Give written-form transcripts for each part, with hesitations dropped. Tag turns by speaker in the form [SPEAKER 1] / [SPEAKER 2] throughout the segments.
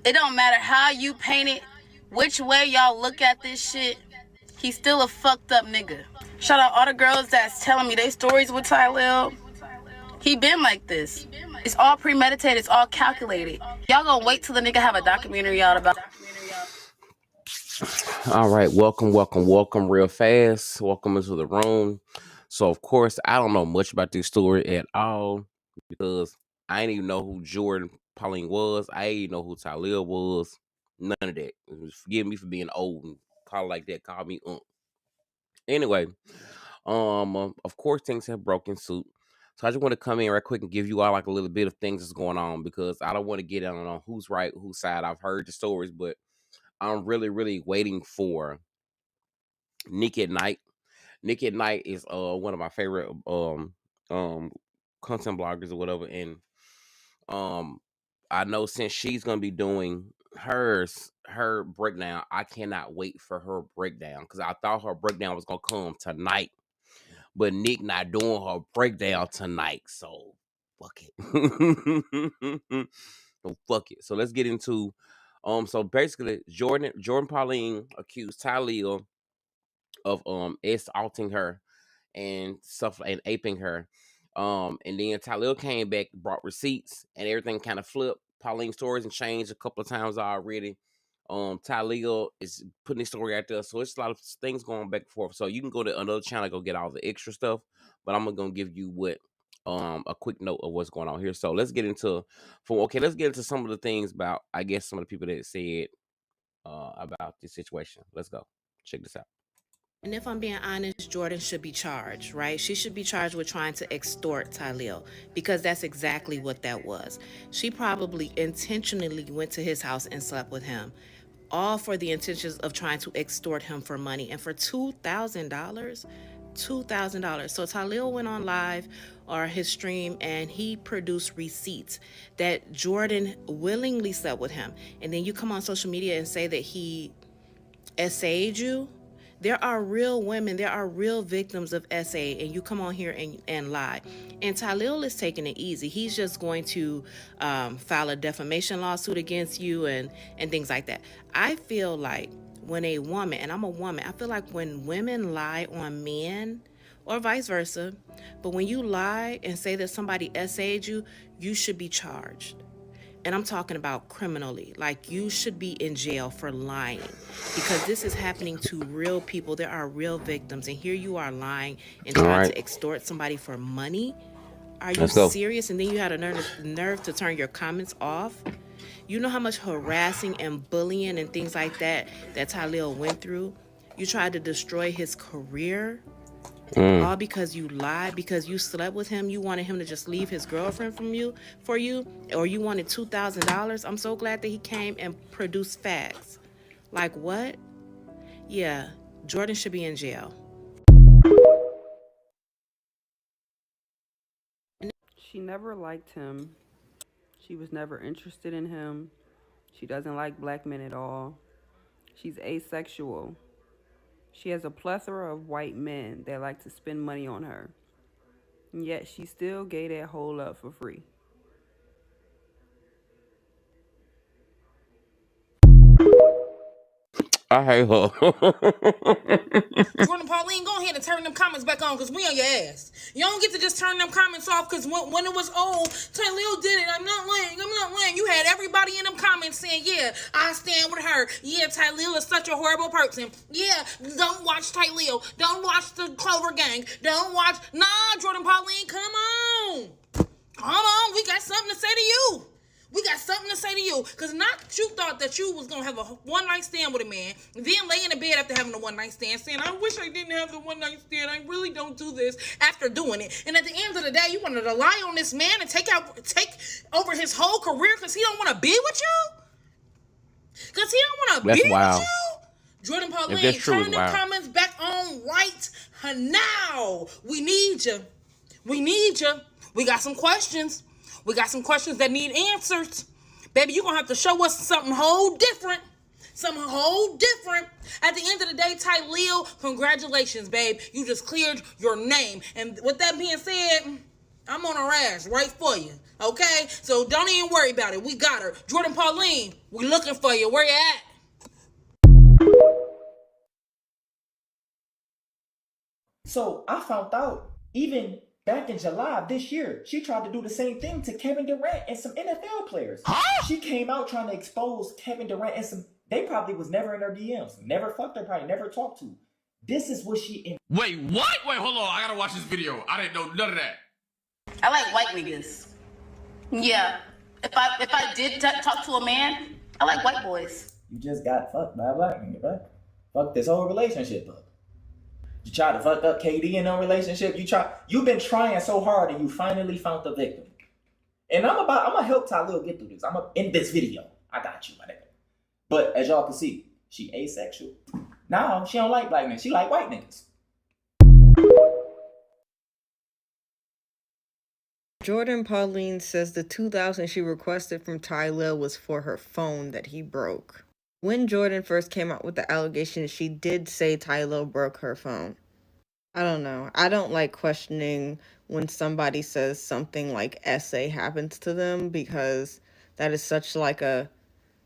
[SPEAKER 1] It don't matter how you paint it, which way y'all look at this shit. He's still a fucked up nigga. Shout out all the girls that's telling me their stories with Tylil. He been like this. It's all premeditated. It's all calculated. Y'all gonna wait till the nigga have a documentary out about.
[SPEAKER 2] All right, welcome real fast. Welcome into the room. So, of course, I don't know much about this story at all because I didn't even know who Jourdin Paunline was. I didn't even know who Tylil was. None of that. Forgive me for being old and call it like that. Call me Anyway, of course, things have broken suit. So I just want to come in right quick and give you all like a little bit of things that's going on because I don't want to get on who's right, whose side. I've heard the stories, but I'm really waiting for Nick at Night. Nick at Night is one of my favorite um content bloggers or whatever, and um I know since she's gonna be doing her breakdown, I cannot wait for her breakdown because I thought her breakdown was gonna come tonight, but Nick not doing her breakdown tonight, so fuck it. So fuck it. So let's get into so basically Jourdin Paunline accused Tylil of assaulting her and stuff and aping her. And then Tylil came back, brought receipts, and everything kind of flipped. Pauline's stories and changed a couple of times already. Tylil is putting his story out there, so it's a lot of things going back and forth. So you can go to another channel, go get all the extra stuff. But I'm gonna give you what a quick note of what's going on here. So let's get into let's get into some of the things about I guess some of the people that said about this situation. Let's go. Check this out.
[SPEAKER 3] And if I'm being honest, Jourdin should be charged, right? She should be charged with trying to extort Tylil because that's exactly what that was. She probably intentionally went to his house and slept with him, all for the intentions of trying to extort him for money. And for $2,000, $2,000. So Tylil went on live or his stream and he produced receipts that Jourdin willingly slept with him. And then you come on social media and say that he essayed you. There are real women, there are real victims of SA, and you come on here and lie. And Tylil is taking it easy. He's just going to file a defamation lawsuit against you and things like that. I feel like when a woman, and I'm a woman, I feel like when women lie on men, or vice versa, but when you lie and say that somebody SA'd you, you should be charged. And I'm talking about criminally. Like, you should be in jail for lying because this is happening to real people. There are real victims. And here you are lying and
[SPEAKER 2] All
[SPEAKER 3] trying
[SPEAKER 2] right,
[SPEAKER 3] to extort somebody for money. Are you
[SPEAKER 2] let's go.
[SPEAKER 3] serious? And then you had a nerve to turn your comments off. You know how much harassing and bullying and things like that Tylil went through? You tried to destroy his career. All because you lied, because you slept with him. You wanted him to just leave his girlfriend for you, or you wanted $2,000. I'm so glad that he came and produced facts. Like what? Yeah, Jourdin should be in jail.
[SPEAKER 4] She never liked him. She was never interested in him. She doesn't like black men at all. She's asexual. She has a plethora of white men that like to spend money on her. And yet she still gave that whole up for free.
[SPEAKER 2] I hate her.
[SPEAKER 5] Jourdin Paunline, go ahead and turn them comments back on because we on your ass. You don't get to just turn them comments off because when it was old, Tylil did it. I'm not lying. You had everybody in them comments saying, yeah, I stand with her. Yeah, Tylil is such a horrible person. Yeah, don't watch Tylil. Don't watch the Clover Gang. Don't watch. Nah, Jourdin Paunline, come on. Come on, we got something to say to you. We got something to say to you. Because not you thought that you was going to have a one-night stand with a man, then lay in the bed after having a one-night stand saying, I wish I didn't have the one-night stand. I really don't do this after doing it. And at the end of the day, you wanted to lie on this man and take over his whole career because he don't want to be with you? Because he don't want to
[SPEAKER 2] That's
[SPEAKER 5] be
[SPEAKER 2] wild.
[SPEAKER 5] with you? Jourdin
[SPEAKER 2] If that's
[SPEAKER 5] Paunline,
[SPEAKER 2] true,
[SPEAKER 5] turn
[SPEAKER 2] it's
[SPEAKER 5] them
[SPEAKER 2] wild.
[SPEAKER 5] comments back on right now. We need you. We need you. We got some questions. We got some questions that need answers. Baby, you're going to have to show us something whole different. Something whole different. At the end of the day, Tylil, congratulations, babe. You just cleared your name. And with that being said, I'm on her ass right for you. Okay? So don't even worry about it. We got her. Jourdin Paunline, we looking for you. Where you at?
[SPEAKER 6] So I found out even back in July of this year, she tried to do the same thing to Kevin Durant and some NFL players. Huh? She came out trying to expose Kevin Durant and some. They probably was never in her DMs, never fucked her, probably never talked to. This is what she.
[SPEAKER 7] Wait, what? Wait, hold on. I gotta watch this video. I didn't know none of that.
[SPEAKER 1] I like white niggas. Yeah. If I did talk to a man, I like white boys.
[SPEAKER 6] You just got fucked by a black nigga, right? Fuck this whole relationship up. You tried to fuck up KD in no relationship. You've been trying so hard and you finally found the victim. And I'm gonna help Tylil get through this. In this video. I got you, my nigga. But as y'all can see, she asexual. Now she don't like black niggas. She like white niggas.
[SPEAKER 4] Jourdin Paunline says the $2,000 she requested from Tylil was for her phone that he broke. When Jourdin first came out with the allegation, she did say Tylil broke her phone. I don't know. I don't like questioning when somebody says something like SA happens to them, because that is such like a...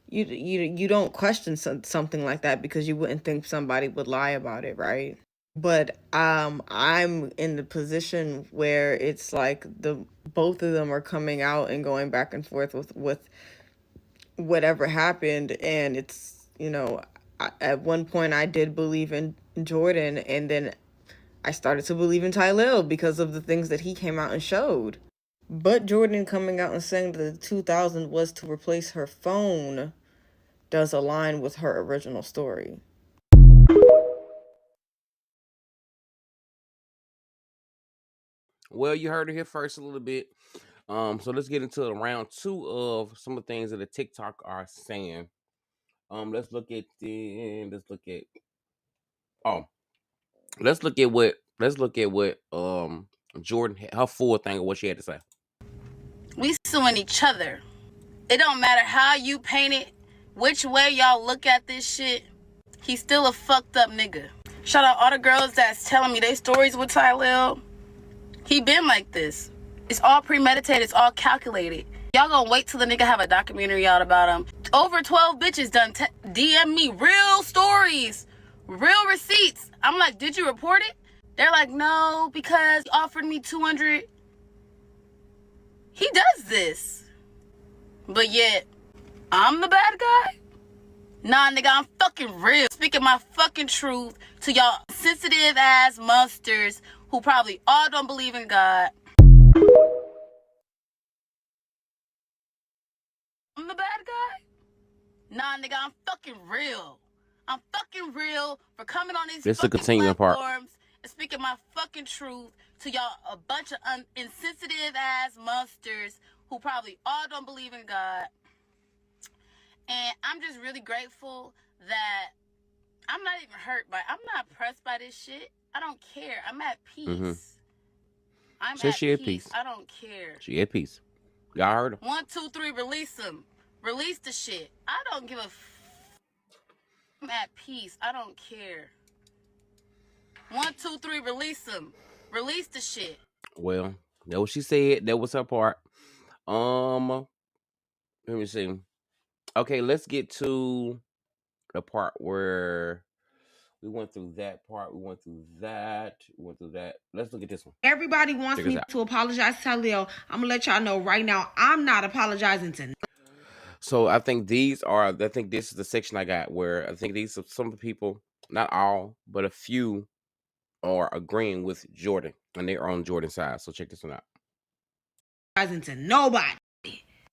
[SPEAKER 4] You don't question something like that because you wouldn't think somebody would lie about it, right? But I'm in the position where it's like both of them are coming out and going back and forth with whatever happened, and it's, at one point I did believe in Jourdin, and then I started to believe in Tylil because of the things that he came out and showed. But Jourdin coming out and saying that the $2,000 was to replace her phone does align with her original story.
[SPEAKER 2] Well, you heard it here first a little bit. So let's get into round two of some of the things that the TikTok are saying. Let's look at what Jourdin, her full thing of what she had to say.
[SPEAKER 1] We suing each other. It don't matter how you paint it, which way y'all look at this shit. He's still a fucked up nigga. Shout out all the girls that's telling me they stories with Tylil. He been like this. It's all premeditated. It's all calculated. Y'all gonna wait till the nigga have a documentary out about him. Over 12 bitches done DM me real stories, real receipts. I'm like, did you report it? They're like, no, because he offered me 200. He does this. But yet, I'm the bad guy? Nah, nigga, I'm fucking real. Speaking my fucking truth to y'all sensitive ass monsters who probably all don't believe in God. I'm the bad guy? Nah, nigga, I'm fucking real. I'm fucking real for coming on these fucking platforms and speaking my fucking truth to y'all, a bunch of insensitive ass monsters who probably all don't believe in God. And I'm just really grateful that I'm not even hurt by, I'm not pressed by this shit. I don't care. I'm at peace.
[SPEAKER 2] Mm-hmm.
[SPEAKER 1] I'm
[SPEAKER 2] so
[SPEAKER 1] at
[SPEAKER 2] she peace.
[SPEAKER 1] I don't care.
[SPEAKER 2] She at peace. Y'all heard her.
[SPEAKER 1] 1, 2, 3, release him. Release the shit. I don't give a I'm at peace. I don't care. 1, 2, 3, release him. Release the shit.
[SPEAKER 2] Well, that what she said. That was her part. Let me see. Okay, let's get to the part where we went through that part. We went through that. Let's look at this one.
[SPEAKER 3] Everybody wants me to apologize to Tylil. I'm gonna let y'all know right now, I'm not apologizing to.
[SPEAKER 2] So I think this is the section I got where I think these are some of the people, not all, but a few, are agreeing with Jourdin and they're on Jourdin's side. So check this one out.
[SPEAKER 3] To nobody,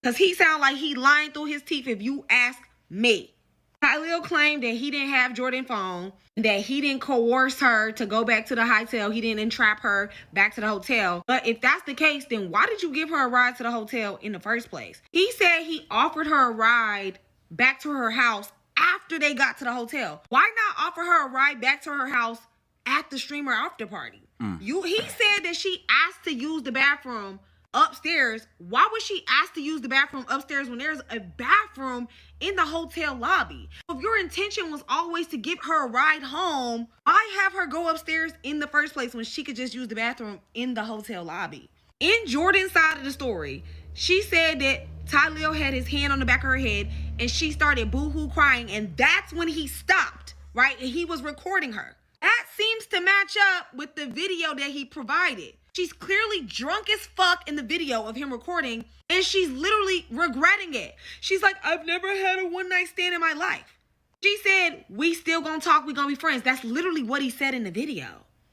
[SPEAKER 3] because he sound like he lying through his teeth. If you ask me, Tylil claimed that he didn't have Jourdin's phone, that he didn't coerce her to go back to the hotel. He didn't entrap her back to the hotel. But if that's the case, then why did you give her a ride to the hotel in the first place? He said he offered her a ride back to her house after they got to the hotel. Why not offer her a ride back to her house at the streamer after party? He said that she asked to use the bathroom upstairs. Why would she ask to use the bathroom upstairs when there's a bathroom in the hotel lobby? If your intention was always to give her a ride home, why have her go upstairs in the first place when she could just use the bathroom in the hotel lobby? In Jourdin's side of the story,
[SPEAKER 8] She said that Tylil had his hand on the back of her head and she started boo-hoo crying, and that's when he stopped, right? And he was recording her. That seems to match up with the video that he provided. She's clearly drunk as fuck in the video of him recording, and she's literally regretting it. She's like, I've never had a one-night stand in my life. She said, we still gonna talk, we gonna be friends. That's literally what he said in the video.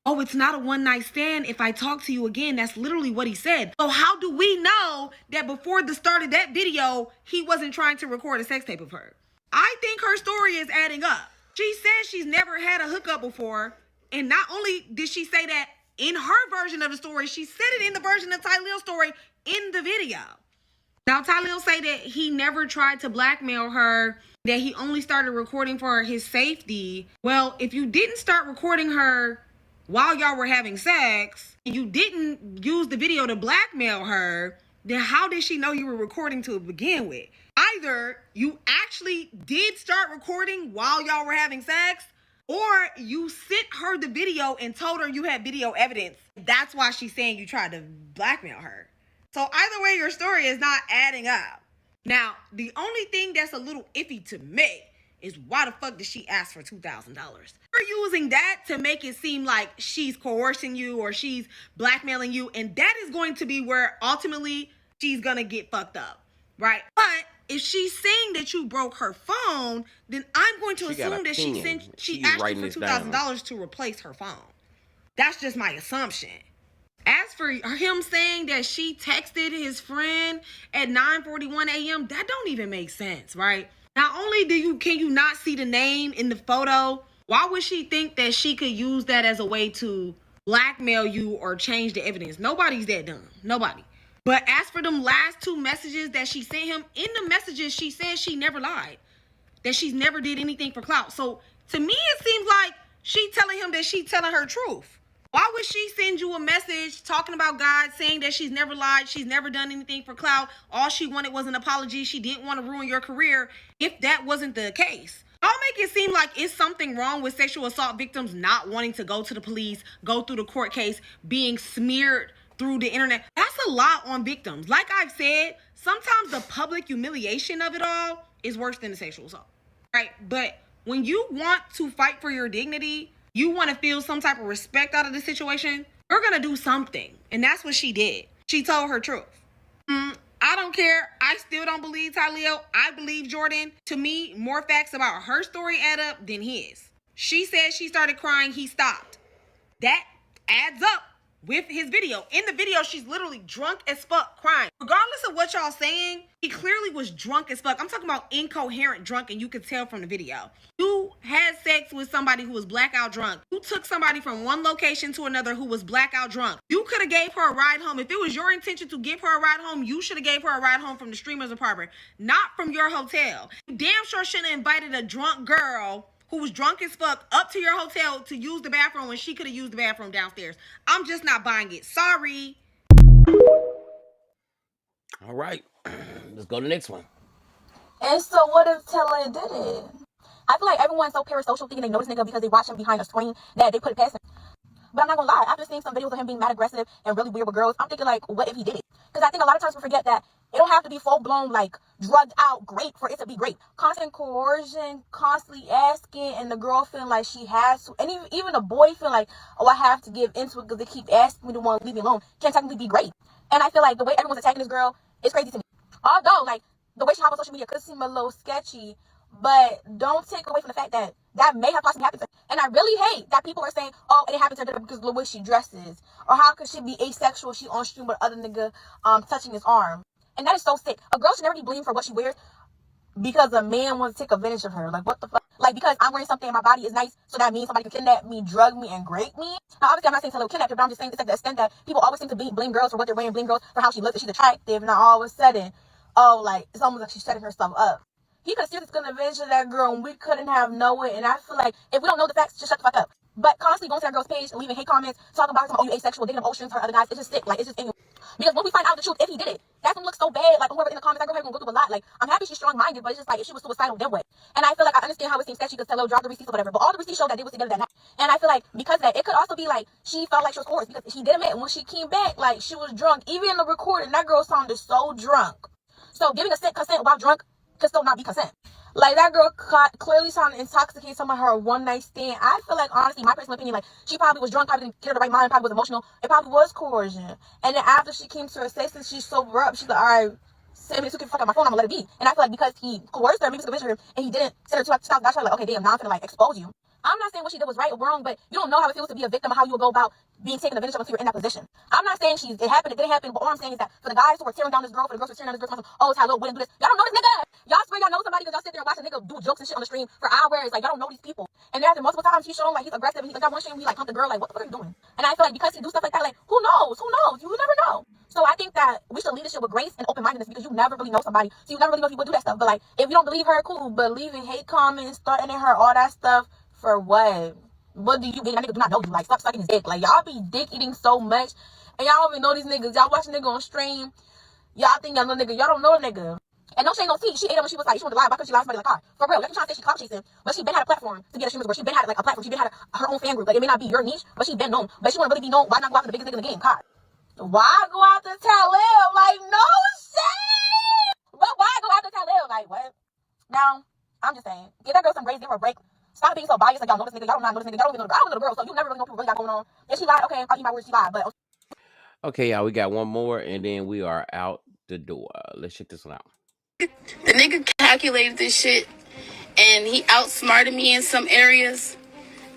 [SPEAKER 8] Oh, it's not a one-night stand if I talk to you again. That's literally what he said. So how do we know that before the start of that video, he wasn't trying to record a sex tape of her? I think her story is adding up. She says she's never had a hookup before. And not only did she say that in her version of the story, she said it in the version of Tylil's story in the video. Now, Tylil say that he never tried to blackmail her, that he only started recording for his safety. Well, if you didn't start recording her while y'all were having sex, and you didn't use the video to blackmail her, then how did she know you were recording to begin with? Either you actually did start recording while y'all were having sex, or you sent her the video and told her you had video evidence. That's why she's saying you tried to blackmail her. So either way, your story is not adding up. Now, the only thing that's a little iffy to me is why the fuck did she ask for $2,000? You're using that to make it seem like she's coercing you or she's blackmailing you, and that is going to be where ultimately she's gonna get fucked up, right? But if she's saying that you broke her phone, then I'm going to assume that she asked you for $2,000 to replace her phone. That's just my assumption. As for him saying that she texted his friend at 9:41 a.m., that don't even make sense, right? Not only can you not see the name in the photo, why would she think that she could use that as a way to blackmail you or change the evidence? Nobody's that dumb. Nobody. But as for them last two messages that she sent him, in the messages, she said she never lied, that she's never did anything for clout. So to me, it seems like she telling him that she's telling her truth. Why would she send you a message talking about God, saying that she's never lied, she's never done anything for clout, all she wanted was an apology, she didn't want to ruin your career, if that wasn't the case? Y'all make it seem like it's something wrong with sexual assault victims not wanting to go to the police, go through the court case, being smeared through the internet. That's a lot on victims. Like I've said, sometimes the public humiliation of it all is worse than the sexual assault, right? But when you want to fight for your dignity, you want to feel some type of respect out of the situation, you're going to do something. And that's what she did. She told her truth. I don't care. I still don't believe Tylil. I believe Jourdin. To me, more facts about her story add up than his. She said she started crying. He stopped. That adds up with his video. In the video, she's literally drunk as fuck crying. Regardless of what y'all saying, he clearly was drunk as fuck. I'm talking about incoherent drunk, and you could tell from the video. You had sex with somebody who was blackout drunk. You took somebody from one location to another who was blackout drunk. You could have gave her a ride home. If it was your intention to give her a ride home, you should have gave her a ride home from the streamer's apartment, not from your hotel. You damn sure shouldn't have invited a drunk girl who was drunk as fuck up to your hotel to use the bathroom when she could have used the bathroom downstairs. I'm just not buying it. Sorry.
[SPEAKER 2] All right. Let's go to the next one.
[SPEAKER 9] And so what if Tylil did it? I feel like everyone's so parasocial thinking they know this nigga because they watch him behind a screen that they put it past him. But I'm not gonna lie, after seeing some videos of him being mad aggressive and really weird with girls, I'm thinking like, what if he did it? Because I think a lot of times we forget that it don't have to be full-blown, like, drugged out great for it to be great. Constant coercion, constantly asking, and the girl feeling like she has to, and even the boy feeling like, oh, I have to give into it because they keep asking me to want to leave me alone, can technically be great. And I feel like the way everyone's attacking this girl is crazy to me. Although, like, the way she hopped on social media could seem a little sketchy, but don't take away from the fact that that may have possibly happened to her. And I really hate that people are saying, oh, it happened to her because of the way she dresses. Or how could she be asexual? She on stream with other nigga touching his arm. And that is so sick. A girl should never be blamed for what she wears because a man wants to take advantage of her. Like, what the fuck? Like, because I'm wearing something and my body is nice, so that means somebody can kidnap me, drug me, and grape me? Now, obviously, I'm not saying Tylil kidnap her, but I'm just saying it's at the extent that people always seem to blame girls for what they're wearing, blame girls for how she looks, that she's attractive, and now all of a sudden, oh, like, it's almost like she's setting herself up. He could have seriously taken advantage of that girl, and we couldn't have known it. And I feel like if we don't know the facts, just shut the fuck up. But constantly going to that girl's page and leaving hate comments, talking about some, oh, you asexual, dating oceans, her other guys, it's just sick. Like, it's just Because when we find out the truth, if he did it, that's gonna look so bad. Like whoever in the comments, that girl gonna go through a lot. Like I'm happy she's strong-minded, but it's just like if she was suicidal, then what? And I feel like I understand how it seems sketchy because Tylil dropped the receipts or whatever, but all the receipts show that they was together that night. And I feel like because of that, it could also be like she felt like she was coerced because she did admit when she came back, like she was drunk. Even in the recording, that girl sounded so drunk. So giving consent while drunk could still not be consent. Like that girl clearly sounded intoxicated. Some of her one night stand. I feel like honestly, my personal opinion, like she probably was drunk, probably didn't get her the right mind, probably was emotional. It probably was coercion. And then after she came to her senses, she sobered up. She's like, all right, send me the fuck out my phone. I'm gonna let it be. And I feel like because he coerced her, maybe took advantage of her, and he didn't send her to $2,000. She's like, okay, damn, now I'm gonna like expose you. I'm not saying what she did was right or wrong, but you don't know how it feels to be a victim or how you would go about being taken advantage of until you're in that position. I'm not saying it happened, it didn't happen, but all I'm saying is that for the guys who were tearing down this girl, for the girls who were tearing down this girl, oh, Tylil wouldn't do this. Y'all don't know this nigga. Y'all swear y'all know somebody because y'all sit there and watch a nigga do jokes and shit on the stream for hours. Like, y'all don't know these people. And after multiple times he's shown like he's aggressive and he got one stream, he like humped the girl, like, what the fuck are you doing? And I feel like because he do stuff like that, like, who knows? Who knows? You never know. So I think that we should lead this shit with grace and open-mindedness because you never really know somebody. So you never really know if you would do that stuff. But like, if you don't believe her, cool. But leaving hate comments, threatening her, all that stuff, for what? What do you get? That nigga do not know you. Like, stop sucking his dick. Like, y'all be dick eating so much. And y'all don't even know these niggas. Y'all watch a nigga on stream. Y'all think y'all know nigga. Y'all don't know a nigga. And no shame, no tea. She ate him when she was like, she wanted to lie. Why couldn't she lie to somebody like her? For real. Let me try to say she clout chasing. But she been had a platform to get a streamers where she been had like a platform. She been had her own fan group. Like, it may not be your niche, but she been known. But she want to really be known. Why not go after the biggest nigga in the game? God. Why go after Tylil? Like, no shame. But why go after Tylil? Like, what? Now, I'm just saying. Give that girl some grace. Give her a break. Stop being so biased like y'all know this nigga. Y'all don't know this nigga. Y'all don't even know the girl. I don't know the girl, so you never really know people really got going on. If she lied, okay, I'll eat my words, she lied. But
[SPEAKER 2] Okay, y'all, we got one more, and then we are out the door. Let's check this one out.
[SPEAKER 1] The nigga calculated this shit, and he outsmarted me in some areas,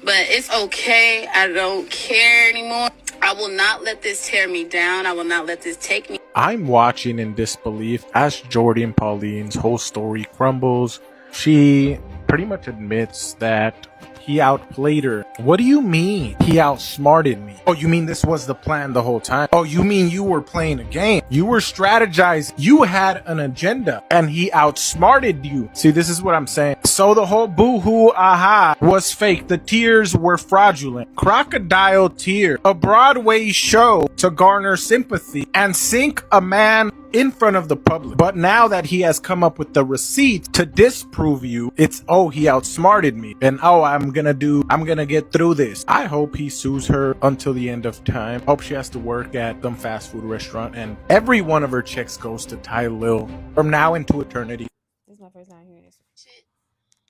[SPEAKER 1] but it's okay. I don't care anymore. I will not let this tear me down. I will not let this take me.
[SPEAKER 10] I'm watching in disbelief as Jourdin Pauline's whole story crumbles. She pretty much admits that he outplayed her. What do you mean he outsmarted me? Oh, you mean this was the plan the whole time? Oh, you mean you were playing a game? You were strategizing. You had an agenda and he outsmarted you. See, this is what I'm saying. So the whole boo-hoo aha was fake. The tears were fraudulent. Crocodile tear, a Broadway show to garner sympathy and sink a man in front of the public. But now that he has come up with the receipts to disprove you, it's, oh, he outsmarted me. And oh, I'm gonna get through this. I hope he sues her until the end of time. Hope she has to work at some fast food restaurant and every one of her checks goes to Tylil from now into eternity.
[SPEAKER 3] This is my first time hearing this.
[SPEAKER 1] Shit.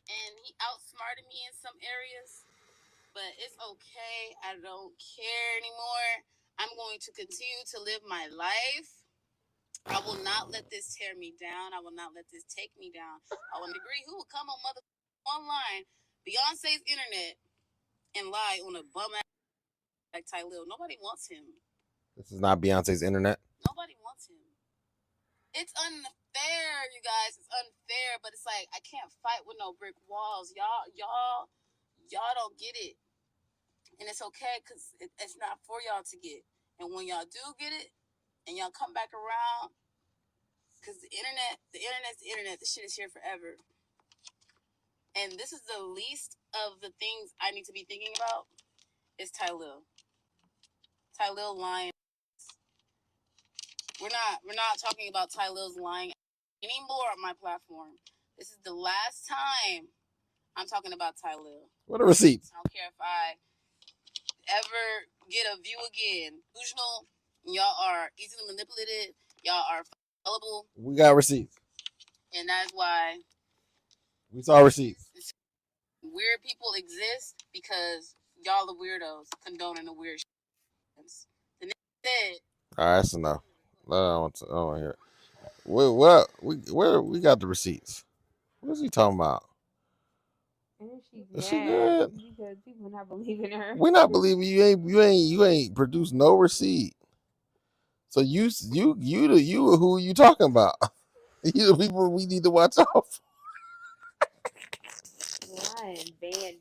[SPEAKER 1] And he outsmarted me in some areas, but it's okay. I don't care anymore. I'm going to continue to live my life. I will not let this tear me down. I will not let this take me down. I will agree who will come on online, Beyonce's internet, and lie on a bum ass like Tylil. Nobody wants him.
[SPEAKER 2] This is not Beyonce's internet.
[SPEAKER 1] Nobody wants him. It's unfair, you guys. It's unfair, but it's like I can't fight with no brick walls. Y'all don't get it, and it's okay because it's not for y'all to get. And when y'all do get it, and y'all come back around, because the internet's the internet. This shit is here forever. And this is the least of the things I need to be thinking about is Tylil. Tylil lying. We're not talking about Tylil's lying anymore on my platform. This is the last time I'm talking about Tylil.
[SPEAKER 2] What are receipts?
[SPEAKER 1] I don't care if I ever get a view again. Delusional. Y'all are easily manipulated. Y'all are fallible.
[SPEAKER 2] We got receipts.
[SPEAKER 1] And that's why
[SPEAKER 2] we saw receipts.
[SPEAKER 1] Weird people exist because y'all the weirdos condoning the weird shit. The nigga said.
[SPEAKER 2] All right, that's enough. I don't want to hear it. Where we got the receipts? What is he talking about? Is she good?
[SPEAKER 4] Because people not believing her.
[SPEAKER 2] We not believing you ain't produced no receipt. So you who you talking about? You the people we need to watch out for.
[SPEAKER 4] Lying bandit.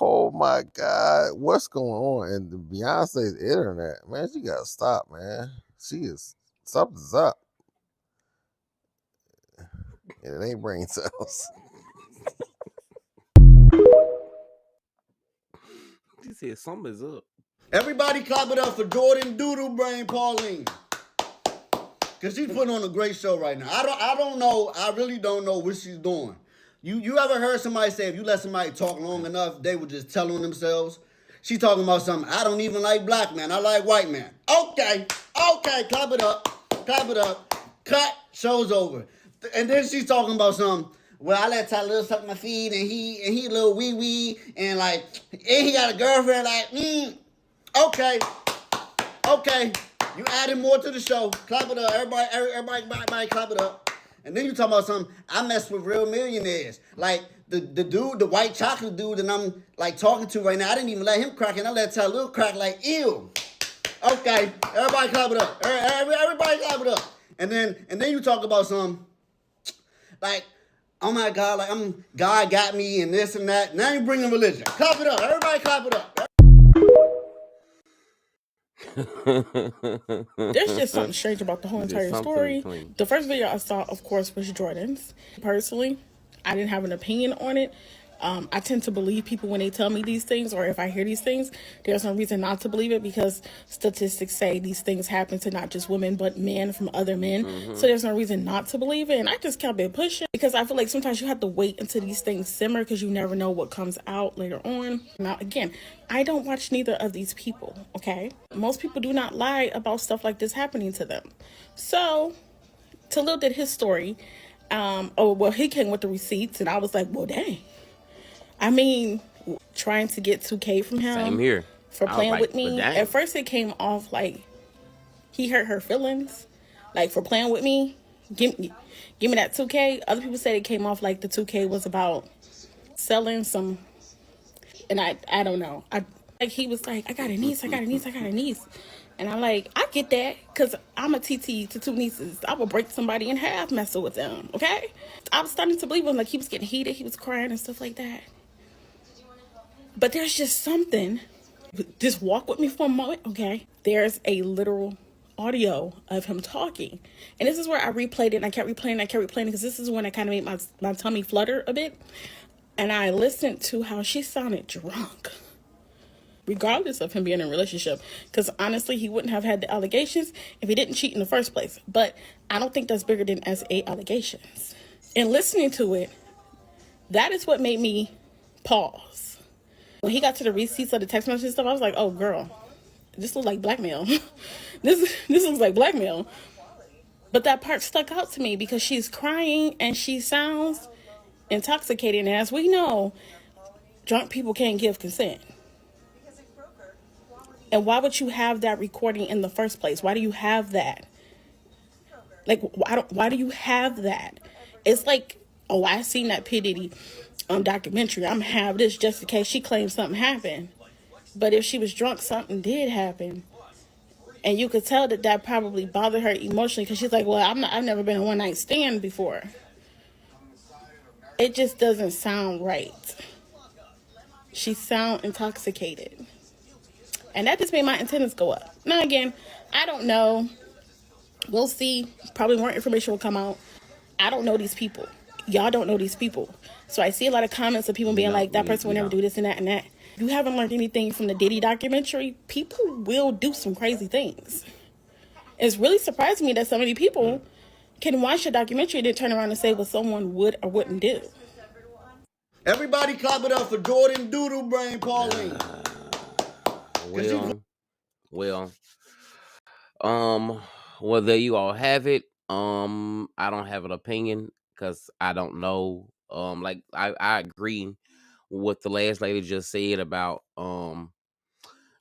[SPEAKER 2] Oh my God, what's going on? And Beyonce's internet, man, she gotta stop, man. Something's up. And it ain't brain cells. He said something's up.
[SPEAKER 11] Everybody clap it up for Jourdin Doodle Brain Paunline. Cause she's putting on a great show right now. I don't know. I really don't know what she's doing. You ever heard somebody say if you let somebody talk long enough, they would just tell on themselves? She talking about something. I don't even like black men. I like white men. Okay, clap it up, cut. Show's over. And then she's talking about something. Well, I let Tylil suck my feet, and he a little wee wee, and like, and he got a girlfriend. Like, okay. You added more to the show. Clap it up, everybody, clap it up. And then you talking about something. I mess with real millionaires, like the dude, the white chocolate dude that I'm like talking to right now. I didn't even let him crack, and I let Tylil crack. Like, ew. Okay, everybody clap it up. Everybody clap it up. And then you talk about some like, oh my God, like God got me and this and that. Now you bringing religion. Clap it up. Everybody clap it up.
[SPEAKER 5] There's just something strange about the whole entire story. The first video I saw, of course, was Jourdin's. Personally, I didn't have an opinion on it. I tend to believe people when they tell me these things, or if I hear these things, there's no reason not to believe it because statistics say these things happen to not just women, but men from other men. So there's no reason not to believe it. And I just kept it pushing because I feel like sometimes you have to wait until these things simmer because you never know what comes out later on. Now, again, I don't watch neither of these people, okay? Most people do not lie about stuff like this happening to them. So Tylil did his story. He came with the receipts, and I was like, well, dang. I mean, trying to get 2K from him.
[SPEAKER 2] Same here.
[SPEAKER 5] For playing with me. At first, it came off like he hurt her feelings, like for playing with me. Give me that 2K. Other people said it came off like the 2K was about selling some, and I don't know. Like he was like, I got a niece. And I'm like, I get that, because I'm a TT to 2 nieces. I would break somebody in half messing with them, okay? I was starting to believe him. Like, he was getting heated. He was crying and stuff like that. But there's just something. Just walk with me for a moment, okay? There's a literal audio of him talking. And this is where I replayed it, and I kept replaying because this is when I kind of made my tummy flutter a bit. And I listened to how she sounded drunk, regardless of him being in a relationship, because honestly, he wouldn't have had the allegations if he didn't cheat in the first place. But I don't think that's bigger than SA allegations. And listening to it, that is what made me pause. When he got to the receipts of the text message and stuff, I was like, oh girl, this looks like blackmail. this looks like blackmail. But that part stuck out to me because she's crying and she sounds intoxicated, and as we know, drunk people can't give consent. And why would you have that recording in the first place? Why do you have that? Like, why do you have that? It's like, oh, I seen that P. Diddy documentary. I'm gonna have this just in case she claims something happened. But if she was drunk, something did happen. And you could tell that probably bothered her emotionally because she's like, well, I've never been a one-night stand before. It just doesn't sound right. She sound intoxicated. And that just made my antennas go up. Now, again, I don't know. We'll see. Probably more information will come out. I don't know these people. Y'all don't know these people. So I see a lot of comments of people being like, that person will never do this and that and that. If you haven't learned anything from the Diddy documentary, people will do some crazy things. It's really surprising me that so many people can watch a documentary and then turn around and say what someone would or wouldn't do.
[SPEAKER 11] Everybody clap it up for Jourdin Doodle Brain Paunline.
[SPEAKER 2] Well, there you all have it. I don't have an opinion because I don't know. Like I agree with what the last lady just said about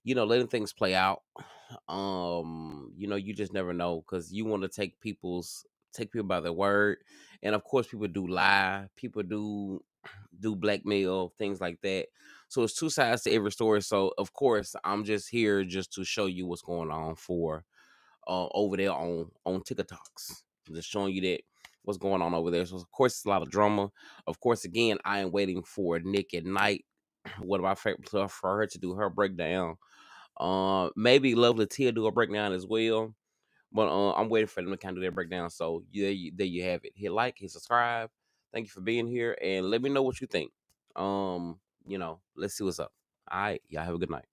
[SPEAKER 2] letting things play out. You just never know because you want to take people by their word, and of course people do lie, people do blackmail, things like that. So it's two sides to every story. So of course I'm just here just to show you what's going on for over there on TikToks. Just showing you that what's going on over there. So of course it's a lot of drama. Of course, again, I am waiting for Nick at Night, one of my favorite stuff, for her to do her breakdown. Maybe Lovely Tia do a breakdown as well. But I'm waiting for them to kind of do their breakdown. So there you have it. Hit like, hit subscribe. Thank you for being here, and let me know what you think. Let's see what's up. All right, y'all have a good night.